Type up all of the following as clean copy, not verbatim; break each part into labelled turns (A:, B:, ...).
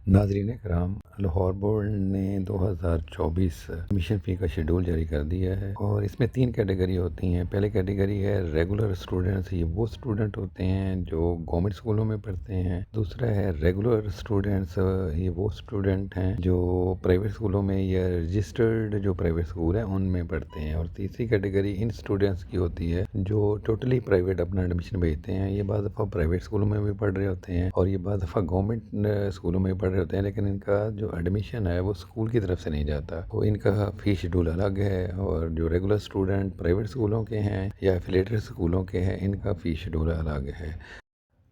A: ناظرین کرام، لاہور بورڈ نے 2024 ایڈمیشن فی کا شیڈول جاری کر دیا ہے اور اس میں 3 کیٹیگری ہوتی ہیں۔ پہلے کیٹیگری ہے ریگولر اسٹوڈنٹس، یہ وہ اسٹوڈنٹ ہوتے ہیں جو گورنمنٹ اسکولوں میں پڑھتے ہیں۔ دوسرا ہے ریگولر اسٹوڈنٹس، یہ وہ اسٹوڈنٹ ہیں جو پرائیویٹ اسکولوں میں یا رجسٹرڈ جو پرائیویٹ اسکول ہیں ان میں پڑھتے ہیں۔ اور تیسری کیٹیگری ان اسٹوڈنٹس کی ہوتی ہے جو ٹوٹلی پرائیویٹ اپنا ایڈمیشن بھیجتے ہیں۔ یہ بعض دفعہ پرائیویٹ اسکولوں میں بھی پڑھ رہے ہوتے ہیں اور یہ بعض دفعہ گورنمنٹ اسکولوں میں پڑھ رہے ہوتے ہیں، لیکن ان کا جو ایڈمیشن ہے وہ اسکول کی طرف سے نہیں جاتا، تو ان کا فی شیڈول الگ ہے۔ اور جو ریگولر اسٹوڈنٹ پرائیویٹ اسکولوں کے ہیں یا ایفیلیٹڈ اسکولوں کے ہیں، ان کا فی شیڈول الگ ہے۔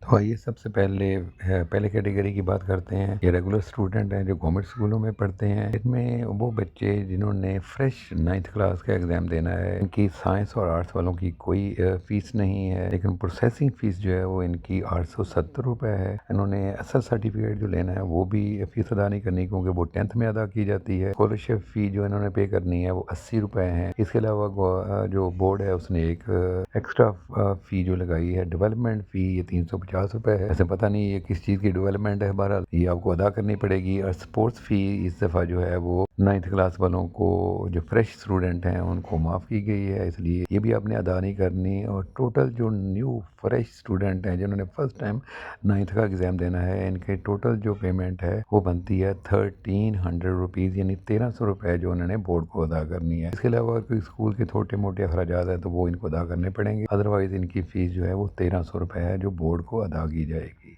A: تو آئیے سب سے پہلے کیٹیگری کی بات کرتے ہیں۔ یہ ریگولر اسٹوڈنٹ ہیں جو گورنمنٹ اسکولوں میں پڑھتے ہیں۔ ان میں وہ بچے جنہوں نے فریش 9th کلاس کا ایگزام دینا ہے، ان کی سائنس اور آرٹس والوں کی کوئی فیس نہیں ہے، لیکن پروسیسنگ فیس جو ہے وہ ان کی 870 روپے ہے۔ انہوں نے اصل سرٹیفکیٹ جو لینا ہے وہ بھی فیس ادا نہیں کرنی، کیونکہ وہ 10th میں ادا کی جاتی ہے۔ اسکالرشپ فی جو انہوں نے پے کرنی ہے وہ 80 روپے ہیں۔ اس کے علاوہ جو بورڈ ہے اس نے ایک ایکسٹرا فی جو لگائی ہے، ڈیولپمنٹ فی، یہ 350 روپے ہے۔ ایسے پتہ نہیں یہ کس چیز کی ڈیولپمنٹ ہے، بہرحال یہ آپ کو ادا کرنی پڑے گی۔ اور سپورٹس فی اس دفعہ جو ہے وہ 9th کلاس والوں کو، جو فریش اسٹوڈنٹ ہیں ان کو معاف کی گئی ہے، اس لیے یہ بھی آپ نے ادا نہیں کرنی۔ اور ٹوٹل جو نیو فریش اسٹوڈنٹ ہیں جنہوں نے فرسٹ ٹائم 9th کا ایگزام دینا ہے، ان کے ٹوٹل جو پیمنٹ ہے وہ بنتی ہے 1300 روپیز، یعنی 1300 روپے جو انہوں نے بورڈ کو ادا کرنی ہے۔ اس کے علاوہ کوئی اسکول کے چھوٹے موٹے اخراجات ہیں تو وہ ان کو ادا کرنے پڑیں گے، ادروائز ان کی فیس جو ہے وہ 1300 روپے ہے جو بورڈ کو ادا کی جائے گی۔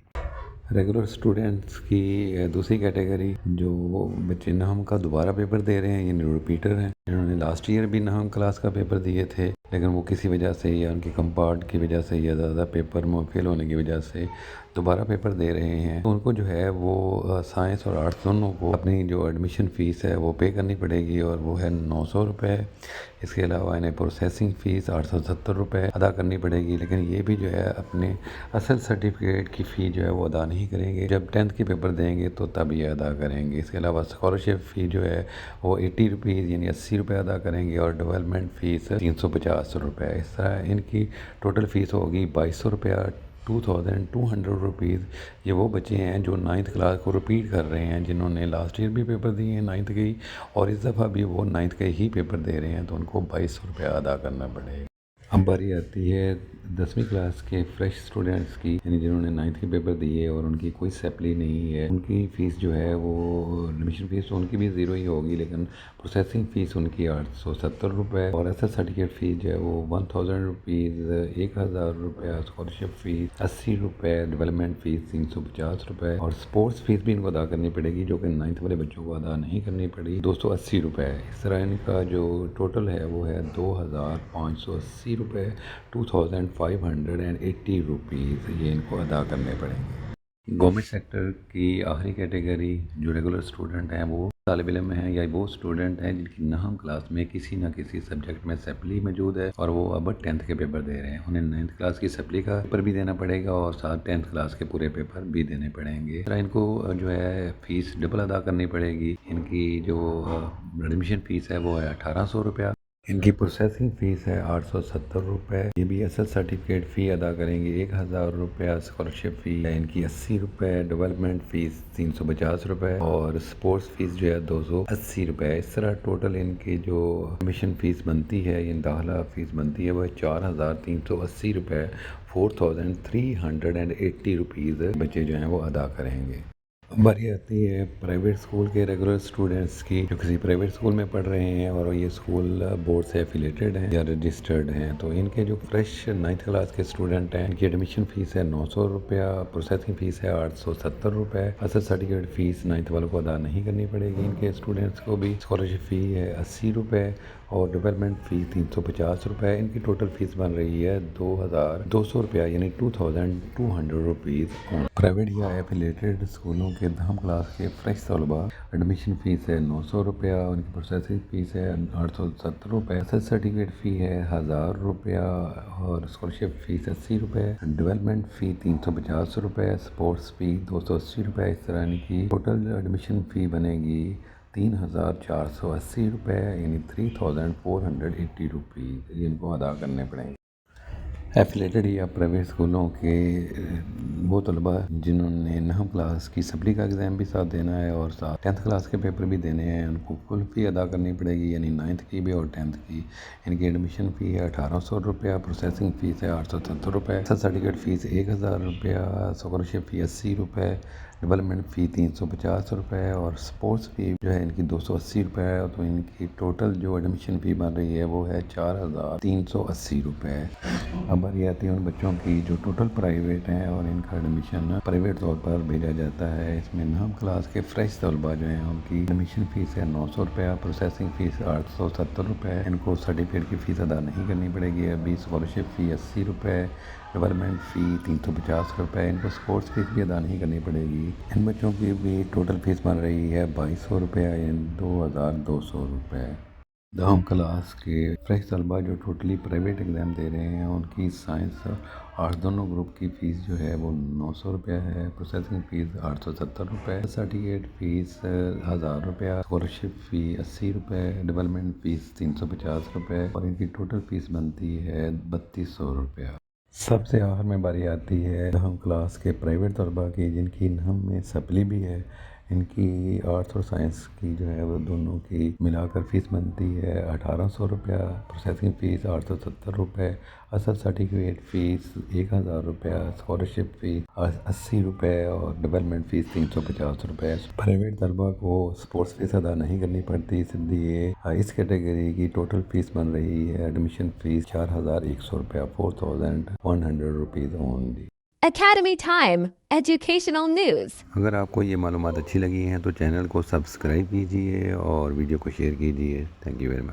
A: ریگولر اسٹوڈنٹس کی دوسری کیٹیگری جو بچے نہم کا دوبارہ پیپر دے رہے ہیں، یعنی ریپیٹر ہیں، جنہوں نے لاسٹ ایئر بھی نہم کلاس کا پیپر دیے تھے، لیکن وہ کسی وجہ سے یا ان کی کمپارٹ کی وجہ سے یا زیادہ پیپر میں فیل ہونے کی وجہ سے دوبارہ پیپر دے رہے ہیں، تو ان کو جو ہے وہ سائنس اور آرٹس دونوں کو اپنی جو ایڈمیشن فیس ہے وہ پے کرنی پڑے گی، اور وہ ہے 900 روپے۔ اس کے علاوہ انہیں پروسیسنگ فیس 870 روپے ادا کرنی پڑے گی، لیکن یہ بھی جو ہے اپنے اصل سرٹیفکیٹ کی فی جو ہے وہ ادا نہیں کریں گے، جب 10th کے پیپر دیں گے تو تب یہ ادا کریں گے۔ اس کے علاوہ اسکالرشپ فی جو ہے وہ 80 روپیز یعنی 80 روپے ادا کریں گے، اور ڈیولپمنٹ فیس 350 روپے۔ اس طرح ان کی ٹوٹل فیس ہوگی 2200 روپیہ، 2200 روپیز۔ یہ وہ بچے ہیں جو 9th کلاس کو رپیٹ کر رہے ہیں، جنہوں نے لاسٹ ایئر بھی پیپر دیے ہیں 9th کے ہی، اور اس دفعہ بھی وہ 9th کے ہی پیپر دے رہے ہیں، تو ان کو 2200 روپیہ ادا کرنا پڑے گا۔ اب باری آتی ہے 10ویں کلاس کے فریش اسٹوڈنٹس کی، یعنی جنہوں نے 9th کے پیپر دیے اور ان کی کوئی سیپلی نہیں ہے۔ ان کی فیس جو ہے وہ ایڈمیشن فیس تو ان کی بھی زیرو ہی ہوگی، لیکن پروسیسنگ فیس ان کی 870 روپے، اور ایسا سرٹیفکیٹ فیس جو ہے وہ 1000 روپیز، 1000 روپیہ۔ اسکالرشپ فیس 80 روپے، ڈیولپمنٹ فیس 350 روپے، اور سپورٹس فیس بھی ان کو ادا کرنی پڑے گی، جو کہ 9th والے بچوں کو ادا نہیں کرنی پڑی، 280 روپے۔ اس طرح ان کا جو ٹوٹل ہے وہ ہے 2580 روپے، 2580 روپیز، یہ ان کو ادا کرنے پڑیں گے۔ گورنمنٹ سیکٹر کی آخری کیٹیگری جو ریگولر اسٹوڈنٹ ہیں، وہ طالب علم ہیں یا وہ اسٹوڈنٹ ہیں جن کی نہم کلاس میں کسی نہ کسی سبجیکٹ میں سیپلی موجود ہے، اور وہ اب 10th کے پیپر دے رہے ہیں۔ انہیں 9th کلاس کی سیپلی کا پیپر بھی دینا پڑے گا، اور ساتھ 10th کلاس کے پورے پیپر بھی دینے پڑیں گے۔ ان کو جو ہے فیس ڈبل ادا کرنی پڑے گی۔ ان کی جو ایڈمیشن فیس ہے وہ ہے 1800 روپیہ، ان کی پروسیسنگ فیس ہے 870 روپے، یہ بھی اصل سرٹیفکیٹ فی ادا کریں گے 1000 روپیہ، اسکالرشپ فی ہے ان کی 80 روپے، ڈیولپمنٹ فیس 350 روپے، اور سپورٹس فیس جو ہے 280 روپے۔ اس طرح ٹوٹل ان کی جو ایڈمیشن فیس بنتی ہے، یہ داخلہ فیس بنتی ہے، وہ 4380 روپے، 4380 روپیز بچے جو ہیں وہ ادا کریں گے۔ باری آتی ہے پرائیویٹ اسکول کے ریگولر اسٹوڈنٹس کی، جو کسی پرائیویٹ اسکول میں پڑھ رہے ہیں اور یہ اسکول بورڈ سے ایفیلیٹڈ ہیں یا رجسٹرڈ ہیں، تو ان کے جو فریش 9th کلاس کے اسٹوڈنٹ ہیں، ان کی ایڈمیشن فیس ہے 900 روپیہ، پروسیسنگ فیس ہے 870 روپے، اصل سرٹیفکیٹ فیس 9th والوں کو ادا نہیں کرنی پڑے گی ان کے اسٹوڈنٹس کو بھی۔ اسکالرشپ فی ہے 80 روپے، اور ڈیولپمنٹ فی 350 روپے۔ ان کی ٹوٹل فیس بن رہی ہے 2200 روپیہ، یعنی 2200 روپیز۔ پرائیویٹ یا ایفیلیٹڈ اسکولوں کے 10th کلاس کے فریش طلباء ایڈمیشن فیس ہے 900 روپیہ، ان کی پروسیسنگ فیس ہے 870 روپے، اصل سرٹیفکیٹ فی ہے 1000 روپیہ، اور اسکالرشپ فیس 80 روپے، ڈیولپمنٹ فی 350 روپے، سپورٹس فی 280 روپے۔ اس طرح ان کی ٹوٹل ایڈمیشن فی بنے گی 3480 روپے، یعنی 3480 روپیز، یہ ان کو ادا کرنے پڑیں گے۔ ایفیلیٹڈ یا پرائیویٹ اسکولوں کے وہ طلباء جنہوں نے نہم کلاس کی سپلی کا ایگزام بھی ساتھ دینا ہے اور ساتھ 10th کلاس کے پیپر بھی دینے ہیں، ان کو فل فی ادا کرنی پڑے گی، یعنی 9th کی بھی اور 10th کی۔ ان کی ایڈمیشن فی ہے 1800 روپیہ، پروسیسنگ فیس ہے 870 روپے، سرٹیفکیٹ فیس 1000 روپیہ، اسکالرشپ فی 80 روپے، ڈیولپمنٹ فی 350 روپے اور اسپورٹس فی جو ہے ان کی 280 روپے ہے، تو ان کی ٹوٹل جو ایڈمیشن فی بن رہی ہے وہ ہے 4380 روپے۔ اب باری آتی ہے ان بچوں کی جو ٹوٹل پرائیویٹ ہیں اور ان کا ایڈمیشن پرائیویٹ طور پر بھیجا جاتا ہے۔ اس میں نہم کلاس کے فریش طلباء جو ہیں ان کی ایڈمیشن فیس ہے 900 روپیہ، پروسیسنگ فیس 870 روپے، ان کو سرٹیفکیٹ کی فیس ادا نہیں کرنی پڑے گی ابھی، اسکالرشپ فی 80 روپے، ڈیولپمنٹ فی 350 روپے، ان کو اسپورٹس فیس بھی ادا نہیں کرنی پڑے گی۔ ان بچوں کی بھی ٹوٹل فیس بن رہی ہے 2200 روپے، یعنی 2200 روپے۔ دہم کلاس کے فریش طلباء جو ٹوٹلی پرائیویٹ ایگزام دے رہے ہیں ان کی سائنس آرٹس دونوں گروپ کی فیس جو ہے وہ 900 روپیہ ہے، پروسیسنگ فیس 870 روپے، سرٹیفکیٹ فیس 1000 روپیہ، اسکالرشپ فی 80 روپے، ڈیولپمنٹ فیس 350 روپے اور ان کی ٹوٹل فیس بنتی ہے 3200 روپیہ۔ سب سے آخر میں باری آتی ہے نہم کلاس کے پرائیویٹ طلباء کی جن کی نہم میں سپلی بھی ہے، ان کی آرٹس اور سائنس کی جو ہے وہ دونوں کی ملا کر فیس بنتی ہے 1800 روپیہ، پروسیسنگ فیس 870 روپے، اصل سرٹیفکیٹ فیس 1000 روپیہ، اسکالرشپ فیس 80 روپے اور ڈیولپمنٹ فیس 350 روپے۔ پرائیویٹ طلباء کو اسپورٹس فیس ادا نہیں کرنی پڑتی، اس لیے اس کیٹیگری کی ٹوٹل فیس بن رہی ہے ایڈمیشن فیس 4100 روپیہ، 4100 rupees only.
B: Academy Time, educational news.
A: اگر آپ کو یہ معلومات اچھی لگی ہیں تو چینل کو سبسکرائب کیجئے اور ویڈیو کو شیئر کیجئے۔ Thank you very much.